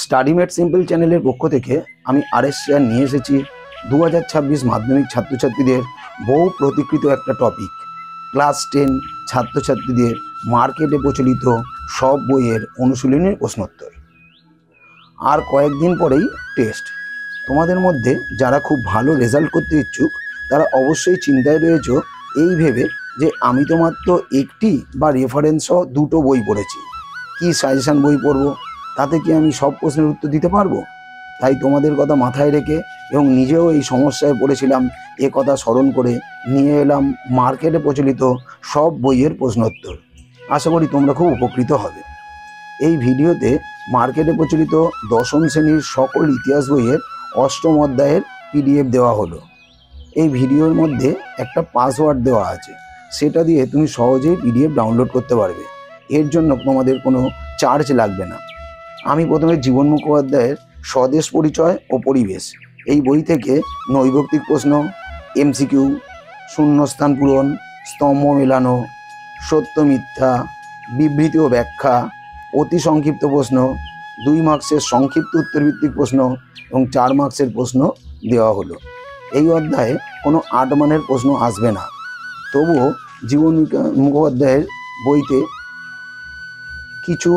Study made simple চ্যানেলের পক্ষ থেকে আমি আরএস শেয়ার নিয়ে এসেছি 2026 মাধ্যমিক ছাত্রছাত্রীদের বহু প্রতীক্ষিত একটা টপিক, ক্লাস 10 ছাত্রছাত্রীদের মার্কেটে প্রচলিত সব বইয়ের অনুশীলনের প্রশ্নোত্তর। আর কয়েকদিন পরেই টেস্ট। তোমাদের মধ্যে যারা খুব ভালো রেজাল্ট করতে ইচ্ছুক তারা অবশ্যই চিন্তায় রয়েছ এই ভেবে যে আমি তো মাত্র একটি বা রেফারেন্স সহ দুটো বই পড়েছি, কি সাজেশান বই পড়বো, তাতে কি আমি সব প্রশ্নের উত্তর দিতে পারবো? তাই তোমাদের কথা মাথায় রেখে এবং নিজেও এই সমস্যায় পড়েছিলাম এ কথা স্মরণ করে নিয়ে এলাম মার্কেটে প্রচলিত সব বইয়ের প্রশ্নোত্তর। আশা করি তোমরা খুব উপকৃত হবে। এই ভিডিওতে মার্কেটে প্রচলিত দশম শ্রেণীর সকল ইতিহাস বইয়ের অষ্টম অধ্যায়ের পিডিএফ দেওয়া হলো। এই ভিডিওর মধ্যে একটা পাসওয়ার্ড দেওয়া আছে, সেটা দিয়ে তুমি সহজেই পিডিএফ ডাউনলোড করতে পারবে। এর জন্য তোমাদের কোনো চার্জ লাগবে না। আমি প্রথমে জীবন মুখোপাধ্যায়ের স্বদেশ পরিচয় ও পরিবেশ এই বই থেকে নৈর্ব্যক্তিক প্রশ্ন, এমসিকিউ, শূন্যস্থান পূরণ, স্তম্ভ মেলানো, সত্য মিথ্যা, বিবৃতি ও ব্যাখ্যা, অতি সংক্ষিপ্ত প্রশ্ন, 2 মার্কসের সংক্ষিপ্ত উত্তরভিত্তিক প্রশ্ন এবং 4 মার্কসের প্রশ্ন দেওয়া হলো। এই অধ্যায়ে কোনো 8 মানের প্রশ্ন আসবে না, তবুও জীবন মুখোপাধ্যায়ের বইতে কিছু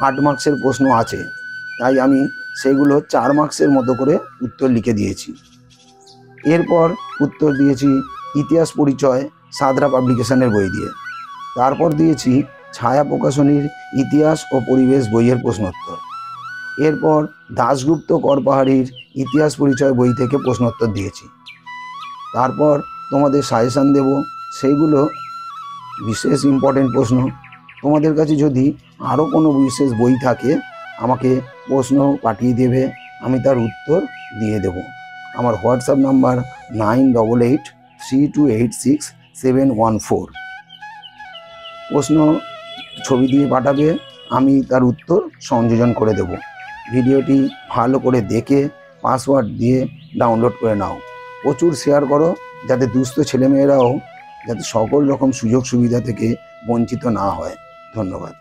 8 মার্কসের প্রশ্ন আছে, তাই আমি সেগুলো 4 মার্কসের মতো করে উত্তর লিখে দিয়েছি। এরপর উত্তর দিয়েছি ইতিহাস পরিচয় সাদরা পাবলিকেশনের বই দিয়ে। তারপর দিয়েছি ছায়া প্রকাশনীর ইতিহাস ও পরিবেশ বইয়ের প্রশ্নোত্তর। এরপর দাশগুপ্ত করপাহাড়ির ইতিহাস পরিচয় বই থেকে প্রশ্নোত্তর দিয়েছি। তারপর তোমাদের সাজেশান দেব, সেইগুলো বিশেষ ইম্পর্টেন্ট প্রশ্ন। তোমাদের কাছে যদি আরও কোনো বিশেষ বই থাকে আমাকে প্রশ্ন পাঠিয়ে দেবে, আমি তার উত্তর দিয়ে দেব। আমার হোয়াটসঅ্যাপ নাম্বার 9883286714। প্রশ্ন ছবি দিয়ে পাঠাবে, আমি তার উত্তর সংযোজন করে দেব। ভিডিওটি ভালো করে দেখে পাসওয়ার্ড দিয়ে ডাউনলোড করে নাও। প্রচুর শেয়ার করো যাতে দুস্থ ছেলেমেয়েরাও যাতে সকল রকম সুযোগ সুবিধা থেকে বঞ্চিত না হয়। ধন্যবাদ।